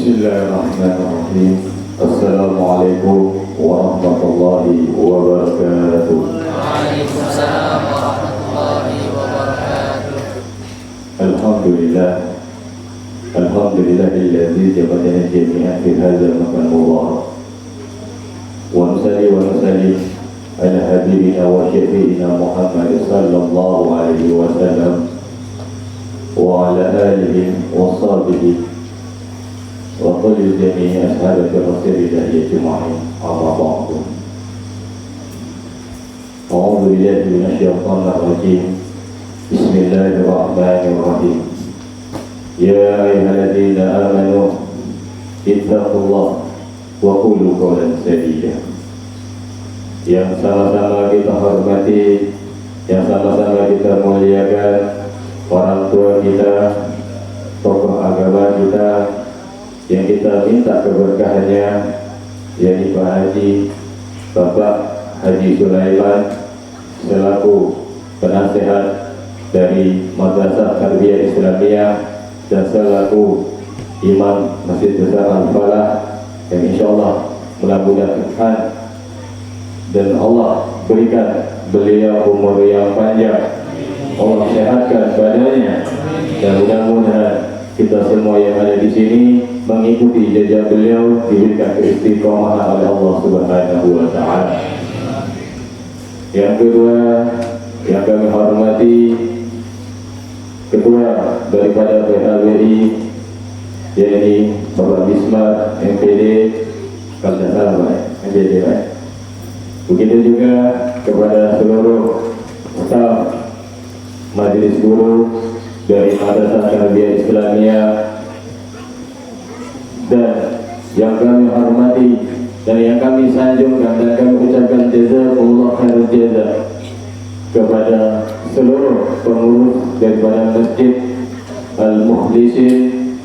Bismillahirrahmanirrahim. Assalamualaikum warahmatullahi wabarakatuh. Waalaikumsalam warahmatullahi wabarakatuh. Alhamdulillah. Alhamdulillahilladzi jama'ana jami'an fi hadzal makan mubarak. Wa nusalli wa nusallim ala habibina wa syafi'ina Muhammad sallallahu alaihi wasallam wa ala alihi wa sahbihi wa kulli jami'i ashabi rasulillah ajma'in. Amma ba'du. A'udzu billahi minasy syaithanir rajim. Bismillahirrahmanirrahim. Ya ayyuhalladzina amanu ittaqullaha wa qulu qawlan sadida. Yang sama-sama kita hormati, yang sama-sama kita muliakan orang tua kita, tokoh agama kita, yang kita minta keberkahannya, yaitu Pak Haji, Bapak Haji Sulaiman selaku penasehat dari Madrasah Tarbiyah Islamiyah dan selaku Imam Masjid Besar Al-Falah, yang insyaallah mudah-mudahan dan Allah berikan beliau umur yang panjang, Allah sehatkan badannya, dan mudah-mudahan kita semua yang ada di sini mengikuti jejak beliau, diberikan keistiqomahan oleh Allah Subhanahu wa taala. Yang kedua, yang kami hormati ketua daripada PHBI, yaitu Bapak Bismar MPD, kalau tidak salah Pak, MPD Pak. Begitu juga kepada seluruh staf Majelis Guru dari Madrasah Tarbiyah Islamiyah, dan yang kami hormati dan yang kami sanjungkan dan kami ucapkan jazakumullah khairul jazaa kepada seluruh pengurus daripada Masjid Al-Mukhlisin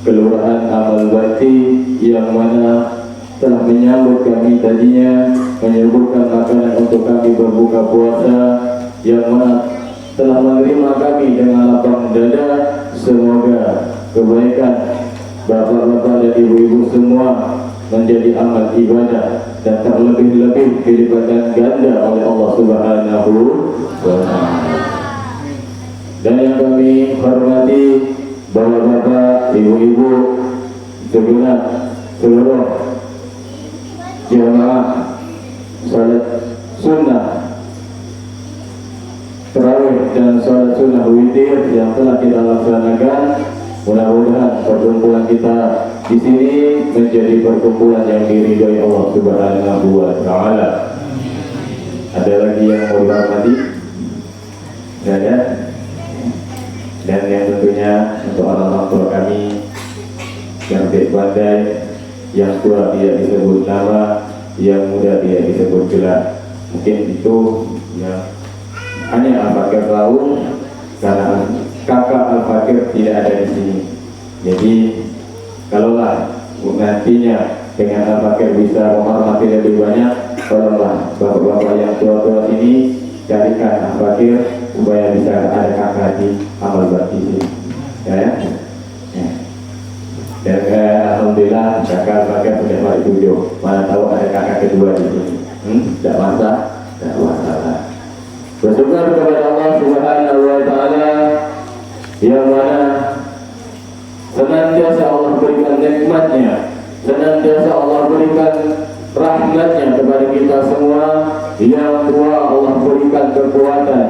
Kelurahan Amal Bakti, yang mana telah menyambut kami tadinya, menyuguhkan makanan untuk kami berbuka puasa, yang mana telah menerima kami dengan lapang dada. Semoga kebaikan bapak-bapak dan ibu-ibu semua menjadi amal ibadah dan terlebih-lebih dilipatkan ganda oleh Allah Subhanahu wa taala. Dan yang kami hormati bapak-bapak, ibu-ibu, segenap seluruh jamaah salat sunnah tarawih dan salat sunnah witir yang telah kita laksanakan. Mudah-mudahan perkumpulan kita di sini menjadi perkumpulan yang diridhoi Allah Subhanahu wa taala. Ada lagi yang mau dihormati? Tidak ada? Dan yang tentunya untuk orang tua kami yang pandai, yang tua tidak disebut nama, yang muda tidak disebut gelar. Mungkin itu ya hanya Al-Fakir tahu, karena kakak Al-Fakir tidak ada di sini. Jadi kalaulah nantinya dengan Al-Fakir bisa menghormati lebih banyak, tolonglah bapak-bapak yang tua-tua ini carikan Al-Fakir supaya bisa ada kakak di amal bakti ini. Ya. Dan alhamdulillah kakak Al-Fakir sudah balik tujuh. Mana tahu ada kakak kedua di sini. Tidak masalah. Bersyukur kepada Allah Subhanahu wa taala yang mana senantiasa Allah berikan nikmatnya, senantiasa Allah berikan rahmatnya kepada kita semua. Yang tua Allah berikan kekuatan,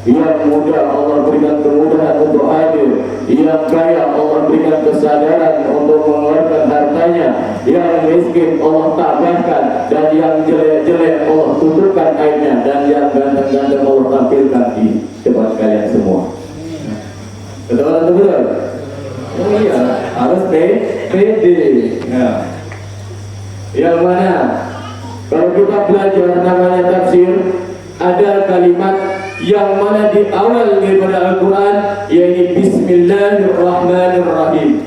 yang muda Allah berikan kemudahan untuk hadir, yang kaya Allah berikan kesadaran untuk mengeluarkan hartanya, yang miskin Allah tambahkan, dan yang jelek-jelek Allah tutupkan aibnya, dan yang ganteng-ganteng Allah tampilkan di depan kalian semua. Betul atau betul? Oh iya, harus pede. Ya. Yang mana kalau kita belajar namanya tafsir, ada kalimat yang mana di awal daripada Al-Quran, yaitu Bismillahirrahmanirrahim.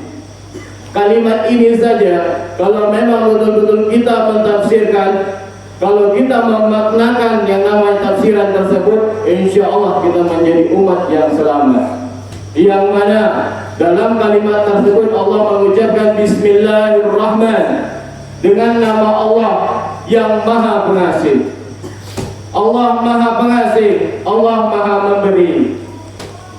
Kalimat ini saja, kalau memang betul-betul kita mentafsirkan, kalau kita memaknakan yang namanya tafsiran tersebut, insya Allah kita menjadi umat yang selamat. Yang mana Dalam kalimat tersebut Allah mengucapkan Bismillahirrahmanirrahim, dengan nama Allah yang Maha Pengasih. Allah Maha Pengasih, Allah Maha Memberi.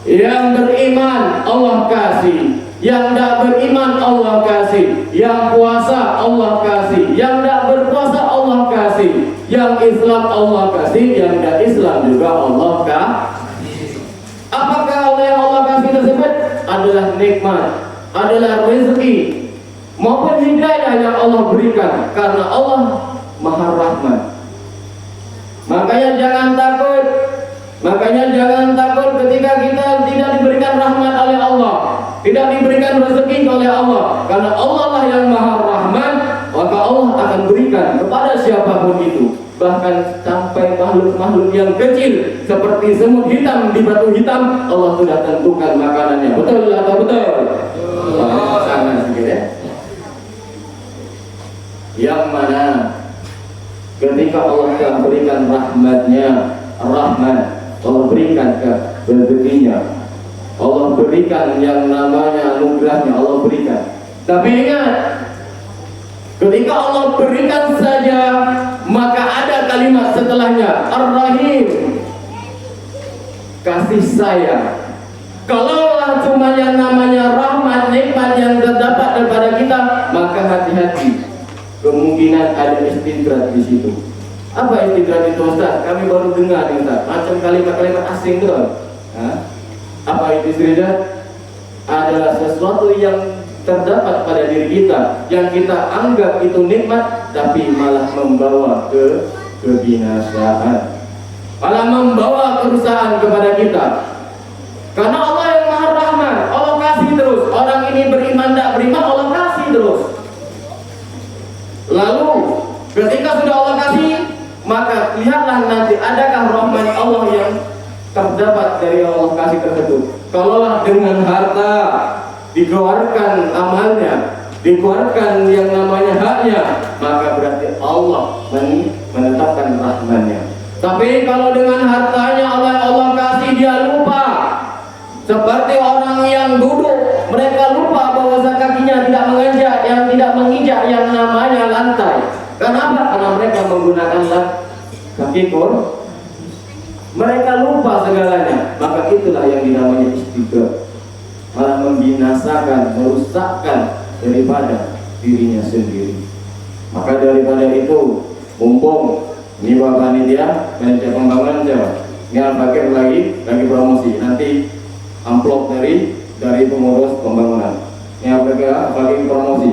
Yang beriman Allah kasih, yang tidak beriman Allah kasih, yang puasa Allah kasih, yang tidak berpuasa Allah kasih, yang Islam Allah kasih, yang tidak Islam juga Allah kasih. Apakah Allah yang Allah kasih tersebut adalah nikmat, adalah rezeki maupun hidayah yang Allah berikan, karena Allah Maha Rahman. Makanya jangan takut, ketika kita tidak diberikan rahmat oleh Allah, tidak diberikan rezeki oleh Allah, karena Allah lah yang Maha Rahman, maka Allah akan berikan kepada siapapun itu. Bahkan sampai makhluk-makhluk yang kecil seperti semut hitam di batu hitam, Allah sudah tentukan makanannya. Betul atau betul? Sangat sedikit ya. Yang mana ketika Allah akan berikan rahmatnya, Rahman, Allah berikan ke rezekinya, Allah berikan yang namanya anugerahnya, Allah berikan. Tapi ingat, ketika Allah berikan saja, maka ada kalimat setelahnya, Ar-Rahim, kasih sayang. Kalaulah cuma yang namanya rahmat, nikmat yang terdapat daripada kita, maka hati-hati, kemungkinan ada istidrat di situ. Apa istidrat itu, Ustaz? Kami baru dengar nih, Ustaz. Macam kalimat-kalimat asing tuh. Apa itu istidrat? Adalah sesuatu yang terdapat pada diri kita, yang kita anggap itu nikmat, tapi malah membawa ke kebinasaan, malah membawa kerusakan kepada kita. Karena Allah yang Maha Rahman, Allah kasih terus. Orang ini beriman, tidak beriman, Allah kasih terus. Lalu ketika sudah Allah kasih, maka lihatlah nanti adakah rahmat Allah yang terdapat dari Allah kasih tersebut. Kalaulah dengan harta dikeluarkan amalnya, dikeluarkan yang namanya haknya, maka berarti Allah menetapkan rahmannya. Tapi kalau dengan hartanya Allah kasih, dia lupa. Seperti orang yang duduk, mereka lupa bahwa kakinya tidak menginjak, yang tidak menginjak yang namanya lantai. Kenapa? Karena mereka menggunakan kaki kor. Mereka lupa segalanya. Maka itulah yang dinamanya istidrat, malah membinasakan, merusakkan daripada dirinya sendiri. Maka daripada itu, mumpung ini Bapak Panitia, Panitia Pembangunan Jawa, ini pakai lagi promosi. Nanti amplop dari pengurus pembangunan. Ini bagi promosi.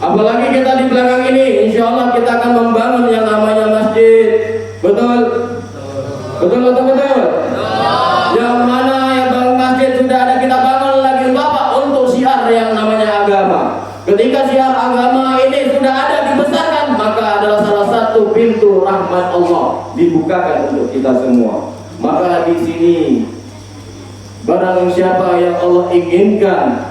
Apalagi kita di belakang ini, insya Allah kita akan membangun yang namanya masjid. Betul? Betul atau betul? Yang mana yang bangun masjid sudah ada, kita bangun lagi Bapak untuk syiar yang namanya agama. Ketika syiar agama ini sudah ada, dibesarkan, maka adalah salah satu pintu rahmat Allah dibukakan untuk kita semua. Maka di sini barang siapa yang Allah inginkan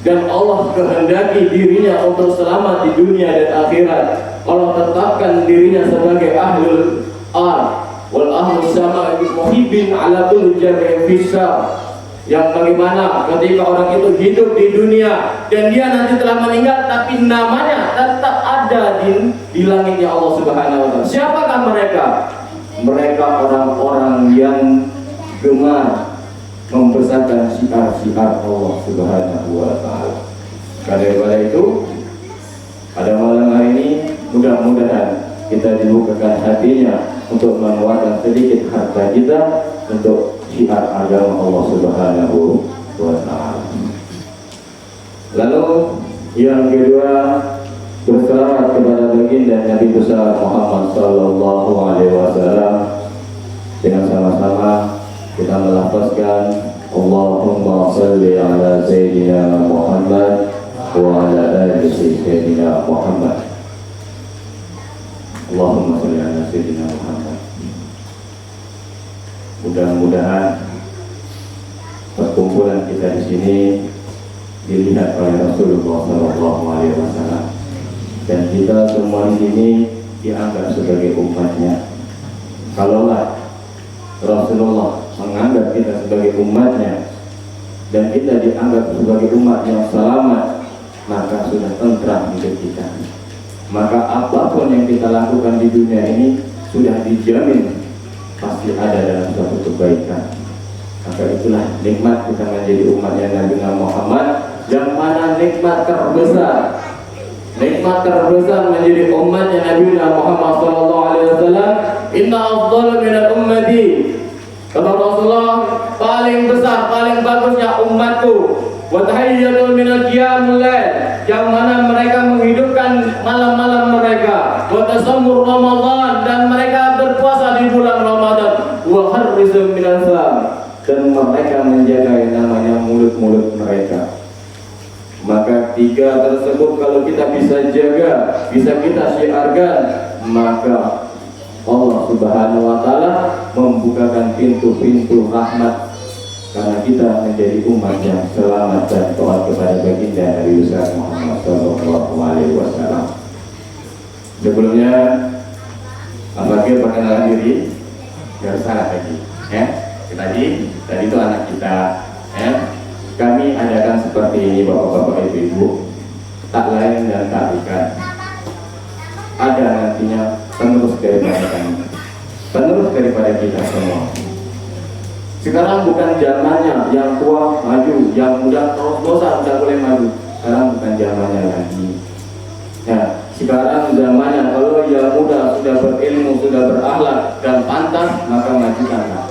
dan Allah kehendaki dirinya untuk selamat di dunia dan akhirat, Allah tetapkan dirinya sebagai ahlul ar wal ahlus sama muhibbin ala kulli jami'in fisar, yang bagaimana ketika orang itu hidup di dunia dan dia nanti telah meninggal, tapi namanya tetap ada di langitnya Allah Subhanahu wa Ta'ala. Siapakah mereka? Mereka orang-orang yang gemar membesarkan syiar-syiar Allah Subhanahu wa Ta'ala. Karena itu, pada malam hari ini mudah-mudahan kita dibukakan hatinya untuk mengeluarkan sedikit harta kita untuk syiar agama Allah Subhanahu wa Ta'ala. Lalu yang kedua, berselawat kepada baginda Nabi besar Muhammad sallallahu alaihi wasallam. Dengan sama-sama kita melafazkan Allahumma salli ala Sayyidina Muhammad wa ala ali Sayyidina Muhammad. Allahumma salli ala Sayyidina Muhammad. Mudah-mudahan perkumpulan kita di sini dilihat oleh Rasulullah sallallahu alaihi wasallam, dan kita semua di sini dianggap sebagai umatnya. Kalaulah Rasulullah menganggap kita sebagai umatnya, dan kita dianggap sebagai umat yang selamat, maka sudah tentram hidup kita. Maka apapun yang kita lakukan di dunia ini sudah dijamin pasti ada dalam suatu kebaikan. Maka itulah nikmat kita menjadi umatnya Nabi Muhammad, yang mana nikmat terbesar menjadi umatnya Nabi Muhammad SAW. Inna afdal minal ummati, kata Rasulullah, paling besar, paling bagusnya umatku. Wa tahiyyatul minal qiyamul lail, yang mana mereka menghidupkan malam-malam mereka. Wa tasammur Ramadan, dan mereka berpuasa di bulan Ramadan. Wa harrizum minal fam, dan mereka menjaga yang namanya mulut-mulut mereka. Maka tiga tersebut kalau kita bisa jaga, bisa kita syiarkan, maka Allah Subhanahu wa Ta'ala membukakan pintu-pintu rahmat, karena kita menjadi umat yang selamat dan taat kepada baginda Nabi Muhammad SAW. Sebelumnya, Al-Fakir perkenalan diri, biar salah lagi. Tadi itu anak kita. Kami adakan seperti ini, bapak-bapak, ibu-ibu, tak lain dan tak bukan. Ada nantinya penerus daripada kami, penerus daripada kita semua. Sekarang bukan zamannya yang tua maju, yang muda terus-terusan udah boleh maju. Sekarang bukan zamannya lagi. Ya, sekarang zamannya kalau yang muda sudah berilmu, sudah berakhlak dan pantas, maka majukanlah.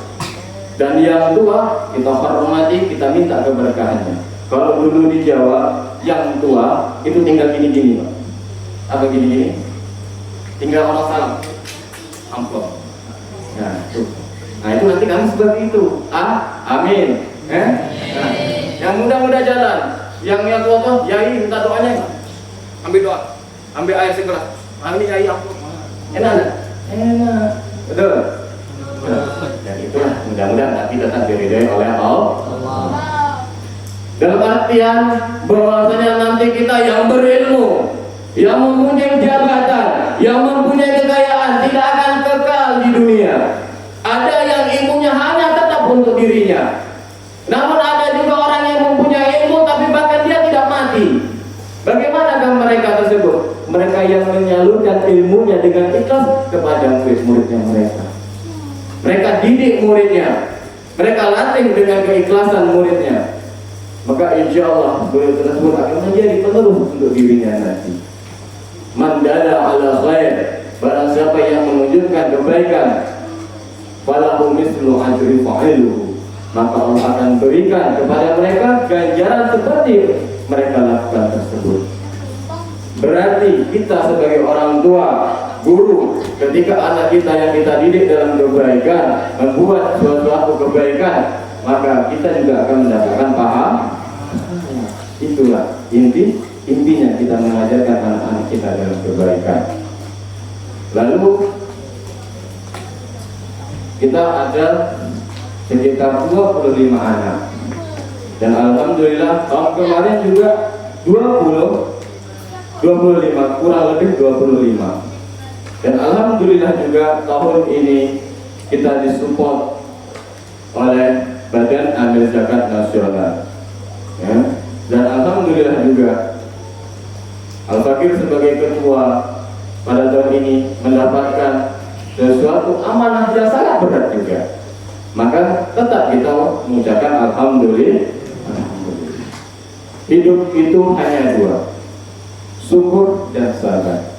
Dan yang tua kita hormati, kita minta keberkahannya. Kalau dulu di Jawa, yang tua itu tinggal gini-gini, Pak. Apa gini-gini? Tinggal orang salam, amplop. Nah itu nanti kami seperti itu. Amin. Nah, yang muda-muda jalan, yang tua-tua, yai minta doanya. Ambil doa, ambil air segera. Ini yai amplop. Enak. Betul. Dan itulah mudah-mudahan nanti tetap diridhoi oleh Allah. Dalam artian bahwasanya nanti kita yang berilmu, yang mempunyai jabatan, yang mempunyai kekayaan tidak akan kekal di dunia. Ada yang ilmunya hanya tetap untuk dirinya. Namun ada juga orang yang mempunyai ilmu tapi bahkan dia tidak mati. Bagaimanakah mereka tersebut? Mereka yang menyalurkan ilmunya dengan ikhlas kepada murid-muridnya mereka. Mereka didik muridnya, mereka latih dengan keikhlasan muridnya. Maka insya Allah murid tersebut akan menjadi penerus untuk dirinya nanti. Man dalla ala khair, barang siapa yang menunjukkan kebaikan, falahu mislu ajri fa'iluhu, maka Allah akan berikan kepada mereka ganjaran seperti mereka lakukan tersebut. Berarti kita sebagai orang tua, guru, ketika anak kita yang kita didik dalam kebaikan membuat suatu kebaikan, maka kita juga akan mendapatkan pahala. Itulah intinya kita mengajarkan anak-anak kita dalam kebaikan. Lalu kita ada sekitar 25 anak, dan alhamdulillah tahun kemarin juga 25, kurang lebih 25. Dan alhamdulillah juga tahun ini kita disupport oleh Badan Amil Zakat Nasional. Dan alhamdulillah juga Al-Fakir sebagai ketua pada tahun ini mendapatkan sesuatu amanah yang sangat berat juga. Maka tetap kita mengucapkan alhamdulillah. Hidup itu hanya dua, syukur dan sabar.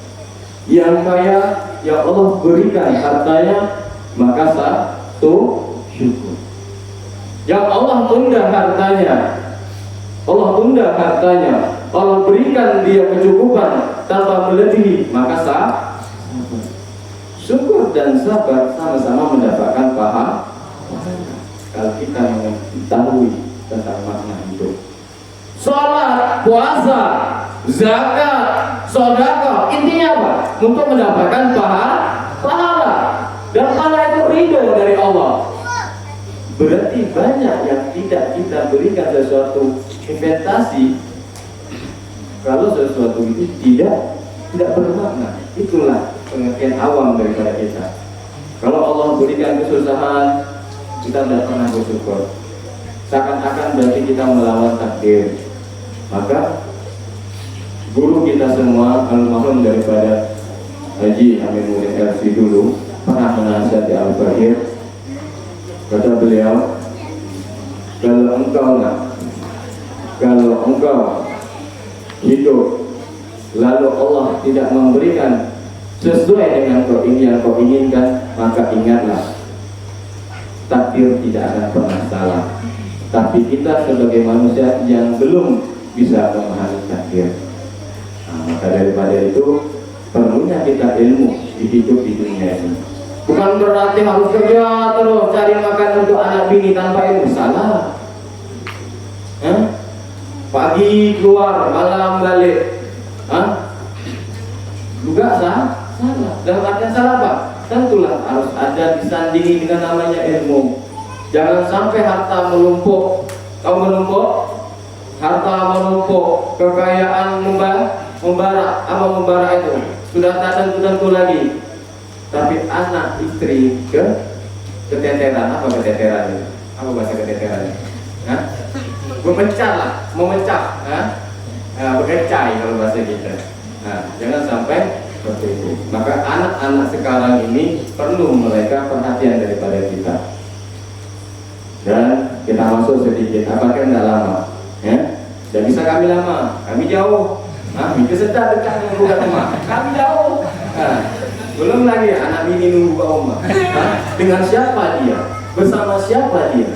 Yang kaya yang Allah berikan hartanya, maka satu syukur. Yang Allah tunda hartanya, Allah berikan dia kecukupan tanpa melebihi, maka syukur dan sabar sama-sama mendapatkan pahala. Kalau kita mengetahui tentang makna hidup, sholat, puasa, zakat, sedekah, intinya apa? Untuk mendapatkan pahala. Dan pahala itu ridho dari Allah. Berarti banyak yang tidak kita berikan sesuatu investasi kalau sesuatu itu tidak bermakna. Itulah pengertian awam daripada kita. Kalau Allah berikan kesusahan, kita tidak pernah bersyukur. seakan-akan berarti kita melawan takdir. Maka guru kita semua, almarhum daripada Haji Aminuddin RC dulu, pernah menasihati Al-Bahir. Kata beliau, kalau engkau hidup lalu Allah tidak memberikan sesuai dengan yang kau inginkan, maka ingatlah, takdir tidak akan pernah salah. Tapi kita sebagai manusia yang belum bisa memahami takdir. Maka daripada itu perlunya kita ilmu di hidup di dunia ini. Bukan berarti harus kerja terus cari makan untuk anak bini tanpa ilmu. Salah. Pagi keluar, malam balik. Juga salah. Dalam artian salah apa? Tentulah harus ada disandingi dengan namanya ilmu. Jangan sampai harta menumpuk. Kau menumpuk, harta menumpuk, kekayaan membara. Apa membara itu? Sudah tak tentu lagi. Tapi anak istri keteteran. Apa keteteran itu? Apa bahasa keteteran? Memecah. Berkecai kalau bahasa kita. Jangan sampai seperti itu. Maka anak-anak sekarang ini perlu mereka perhatian daripada kita. Dan kita masuk sedikit, apakah tidak lama? Tidak bisa kami lama, kami jauh. Itu sedang dekat nunggu kat rumah, kami jauh. Belum lagi anak bini nunggu kat rumah. Dengan siapa dia? Bersama siapa dia?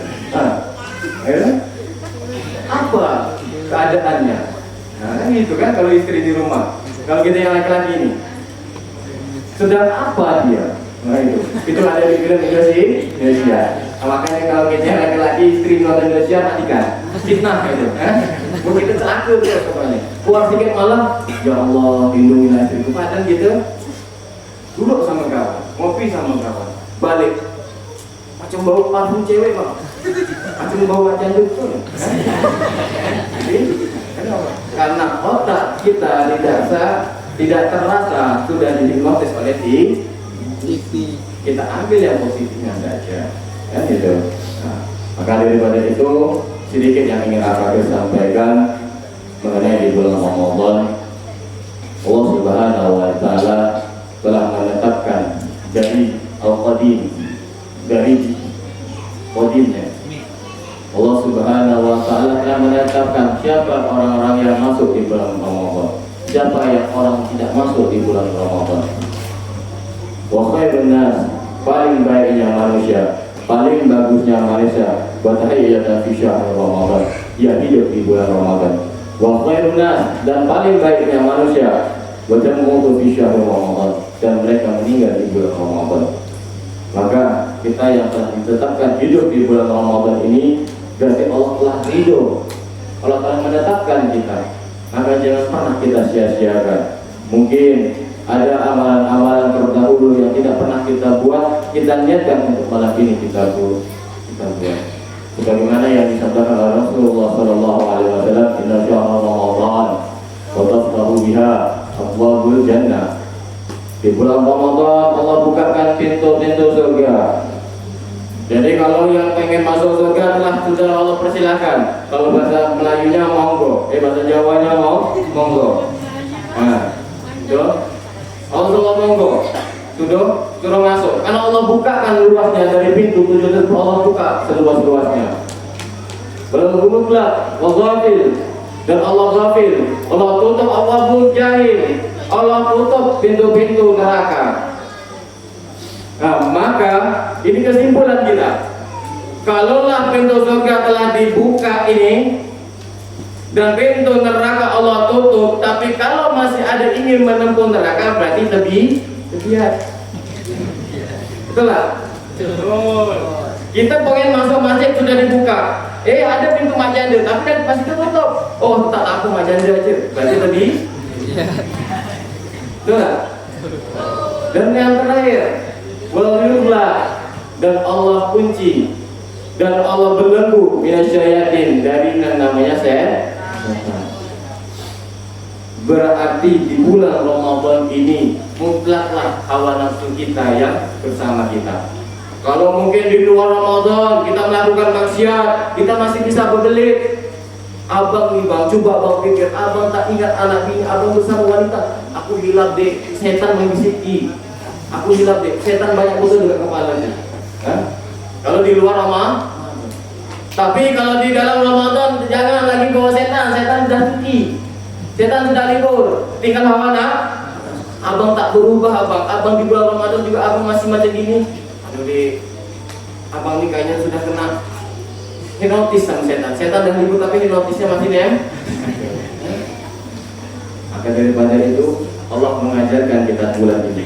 Apa keadaannya? Gitu kan kalau istri di rumah. Kalau kita yang laki-laki ini, sedang apa dia? Itu ada di film Indonesia. Makanya kalau kita yang laki-laki istri nonton Indonesia, matikan. Fitnah itu. Begitu celaka dia pokoknya. Keluar sedikit malam, ya Allah lindungilah istriku. Padahal gitu, duduk sama kawan, ngopi sama kawan, balik. Macam bau parfum cewek bang, macam bau janduk tuh. Karena otak kita tidak terasa sudah dihipnotis oleh kita ambil yang positifnya saja, kan gitu. Maka daripada itu sedikit yang ingin aku sampaikan mengenai di bulan Ramadan. Allah Subhanahu wa Ta'ala telah menetapkan dari Al-Qadim, dari Qadimnya. Allah Subhanahu wa Ta'ala telah menetapkan siapa orang-orang yang masuk di bulan Ramadan, siapa yang orang tidak masuk di bulan Ramadan. Wa khairun nas, paling baiknya manusia, paling bagusnya manusia, wa tahiyyatan fi syahr Ramadan, ya hidup di bulan Ramadan. Wa khairun nas, dan paling baiknya manusia, wa tamutu fi syahr Ramadan, dan mereka meninggal di bulan Ramadan. Maka kita yang telah ditetapkan hidup di bulan Ramadan ini berarti Allah telah ridho, Allah telah menetapkan kita. Maka jangan pernah kita sia-siakan. Mungkin ada amalan-amalan terdahulu yang tidak pernah kita buat, kita niatkan untuk malam ini kita buat. Sebagaimana yang disampaikan oleh Rasulullah SAW, Inna syahr Ramadan wa taftahu biha abwabul jannah. Di bulan Ramadan Allah bukakan pintu-pintu surga. Jadi kalau yang pengen masuk surga sudah Allah persilahkan. Kalau bahasa Melayunya monggo, bahasa Jawanya monggo. Itu Allah monggo, sudah masuk. Karena Allah bukakan luasnya dari pintu tujuh, Allah buka seluas-luasnya. Berhubunglah wazafil, dan Allah ghafil. Allah tutup abwabul jahil, Allah tutup pintu-pintu neraka. Maka ini kesimpulan kita. Kalaulah pintu surga telah dibuka ini dan pintu neraka Allah tutup, tapi kalau masih ada ingin menempuh neraka berarti lebihan. Betul lah? Kita pengen masuk masjid sudah dibuka. Ada pintu majanda tapi kan pasti tertutup. Oh, tak aku majanda aja. Berarti lebih. Betul lah? Dan yang terakhir, waliyullah, dan Allah kunci, dan Allah belenggu minasyayatin, dari yang namanya setan. Berarti di bulan Ramadan ini mutlaklah hawa nafsu kita yang bersama kita. Kalau mungkin di luar Ramadan kita melakukan maksiat, kita masih bisa berbelit. Abang nih bang, coba bang pikir, abang tak ingat anak bini abang bersama wanita. Aku hilap deh, setan membisiki. Aku hilap deh, setan banyak musuh juga kepalanya. Kalau di luar Ramadan, tapi kalau di dalam Ramadan jangan lagi bawa setan. Setan sudah cuti, setan sudah libur, tinggal hawa nafsu. Abang tak berubah abang di bulan Ramadan juga abang masih macam gini. Aduh deh, abang ini kayaknya sudah kena hipnotis sama setan. Setan dah libur tapi hipnotisnya masih dem. Maka daripada itu Allah mengajarkan kita bulan ini.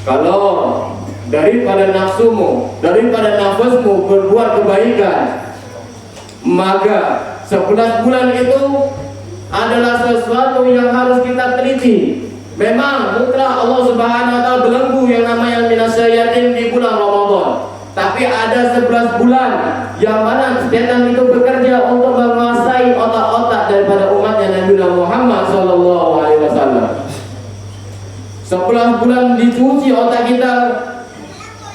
Kalau daripada nafsumu, daripada nafasmu berbuat kebaikan, maka 11 bulan itu adalah sesuatu yang harus kita teliti. Memang mutlak Allah Subhanahu wa taala belenggu yang namanya minasyayatin di bulan Ramadan. Tapi ada 11 bulan yang mana setan itu bekerja untuk menguasai otak-otak daripada umatnya Nabi Muhammad SAW. 11 bulan dicuci otak kita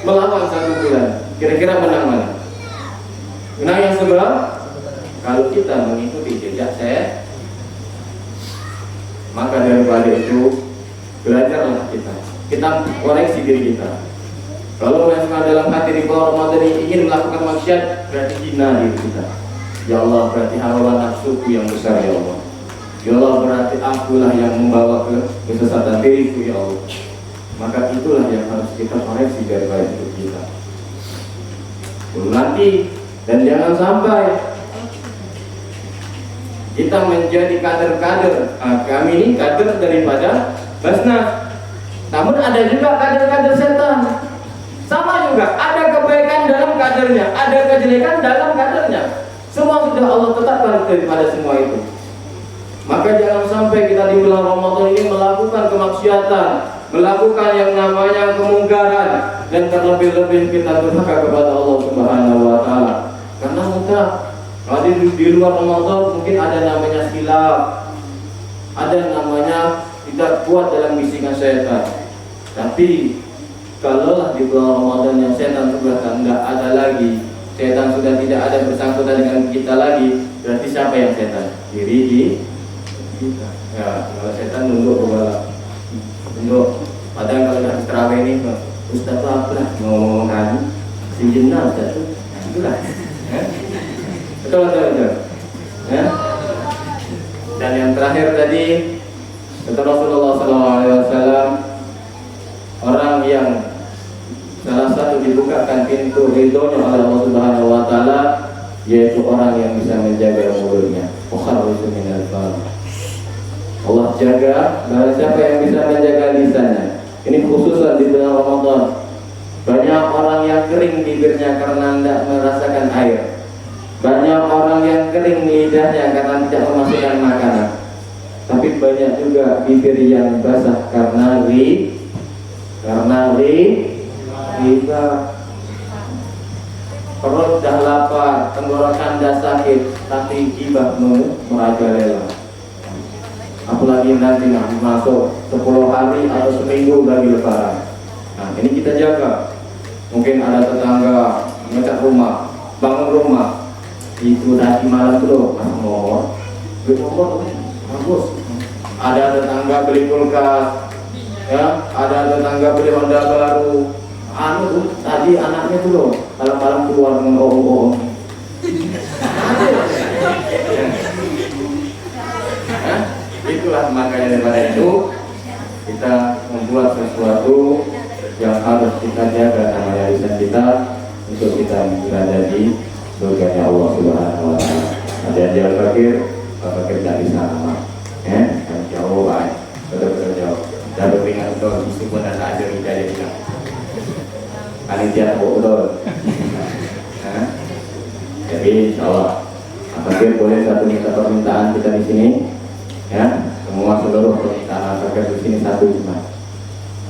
melawan 1 bulan. Kira-kira menang mana? Menang yang sebelah. Kalau kita mengikuti jejak saya, maka daripada itu belajarlah kita koreksi diri kita. Kalau memang dalam hati di bawah Ramadan ini ingin melakukan maksiat, berarti hina diri kita. Ya Allah, berarti hawa nafsuku yang besar ya Allah. Ya Allah, berarti akulah yang membawa ke kesesatan diriku ya Allah. Maka itulah yang harus kita koreksi daripada hidup kita. Nanti dan jangan sampai kita menjadi kader-kader. Kami ini kader daripada Basnas. Namun ada juga kader-kader setan. Sama juga, ada kebaikan dalam kadernya, ada kejelekan dalam kadernya. Semua sudah Allah tetapkan daripada semua itu. Maka jangan sampai kita di bulan Ramadan ini melakukan kemaksiatan, melakukan yang namanya kemungkaran, dan terlebih-lebih kita durhaka kepada Allah Subhanahu wa taala. Karena mudah, kalau di luar Ramadan mungkin ada namanya silap, ada namanya tidak kuat dalam bisikan setan. Tapi kalaulah di bulan Ramadan yang setan sudah tidak ada lagi, setan sudah tidak ada bersangkutan dengan kita lagi, berarti siapa yang setan? Diri kita. Ya, kalau setan nunduk kepala, nunduk. Padahal kalau dah terawih ini, Ustaz apa lah ngomong tadi, si jinnah Ustaz itu, itulah. Betul. Ya. Dan yang terakhir tadi, kata Rasulullah SAW, orang yang salah satu dibukakan pintu ridhonya oleh Allah Subhanahu wa taala, yaitu orang yang bisa menjaga mulutnya. Allah jaga barang siapa yang bisa menjaga lisannya. Ini khususan di bulan Ramadan. Banyak orang yang kering bibirnya karena tidak merasakan air. Banyak orang yang kering lidahnya karena tidak memasukkan makanan. Tapi banyak juga bibir yang basah karena riba. Perut dah lapar, tenggorokan dah sakit, tapi gibah merajalela. Apalagi nanti masuk 10 hari atau seminggu lagi lebaran. Nah, ini kita jaga. Mungkin ada tetangga ngecat rumah, bangun rumah, itu tadi malam tuh beli motor, bagus. Ada tetangga beli kulkas, ya, ada tetangga beli Honda baru. Tadi anaknya tuh loh, malam-malam keluar dengan bohong-bohong. Itulah makanya daripada itu kita membuat sesuatu yang harus kita jaga namanya lisan kita untuk kita berada di surganya Allah Subhanahu wa taala. Ada yang jalan fakir dari sana, dan jauh baik, betul-betul jauh. Dan beringat betul meskipun ada hidayah juga. Panitia betul. Jadi insyaallah fakir boleh satu minta permintaan kita di sini. Ya, semua seluruh permintaan fakir di sini satu cuma.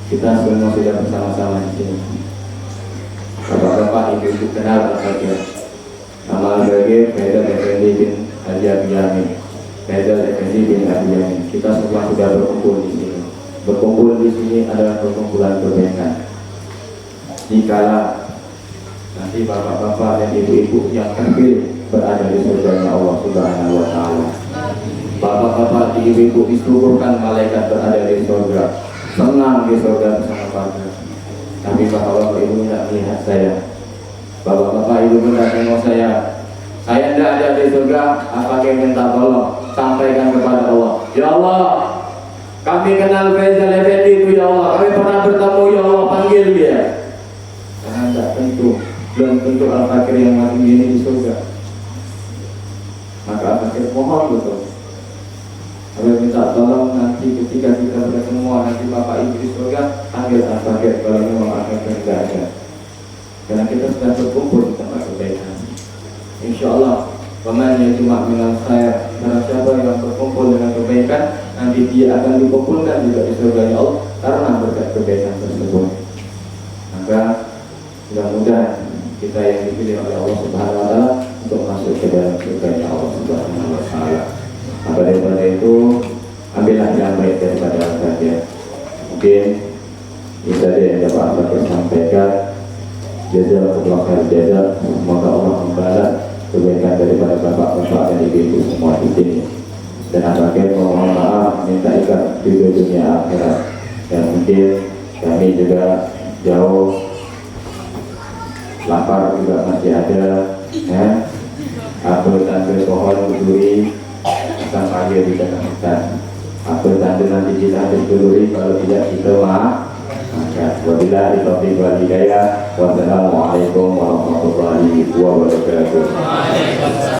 Kita semua sudah bersama-sama di sini. Bapak-bapak, ibu-ibu kenal al-fakir. Nama al-fakir Faisal Effendi bin Haji Abiyami. Faisal Effendi bin Abiyami. Kita semua sudah berkumpul di sini. Berkumpul di sini adalah perkumpulan kebaikan. Jikalau nanti bapak-bapak dan ibu-ibu yang terpilih berada di surga Allah Subhanahu wa taala. Bapak-bapak, ibu-ibu disuguhkan malaikat berada di surga, senang di surga bersama bapak. Tapi bapak-bapak ibu tidak melihat saya. Bapak-bapak ibu tidak tengok saya. Saya tidak ada di surga. Apa yang minta tolong sampaikan kepada Allah. Ya Allah, kami kenal Faisal Effendi itu ya Allah. Kami pernah bertemu ya Allah, panggil dia. Karena tidak tentu, belum tentu Al-Fakir yang masih ini di surga. Maka Al-Fakir mohon betul. Kami minta tolong nanti ketika kita bertemu nanti Bapak Ibu di surga, panggil Al-Fakir kalau memang Al-Fakir tidak ada. Karena kita sudah berkumpul di tempat kebaikan. Insya Allah, pemainnya cuma minal khair. Karena siapa yang berkumpul dengan kebaikan, nanti dia akan dikumpulkan juga di surga ya Allah karena berkat kebaikan tersebut. Maka mudah-mudahan kita yang dipilih oleh Allah Subhanahu wa taala untuk masuk ke dalam surga Allah Subhanahu wa taala. Maka daripada itu, ambillah yang baik daripada saja. Mungkin bisa yang dapat Al-Fakir sampaikan. Jazakallahu khair jazaa. Semoga Allah membalas kebaikan daripada bapak-bapak dan ibu-ibu semua di sini. Dan Al-Fakir mohon maaf, minta ikat di dunia akhirat. Dan mungkin kami juga jauh, lapar juga masih ada, ya. Apel tanda pohon berduri akan pagi di tengah hutan. Apel tanda nanti kita berduri, kalau tidak kita maka wabillahi taufiq wal hidayah. Wassalamualaikum warahmatullahi wabarakatuh.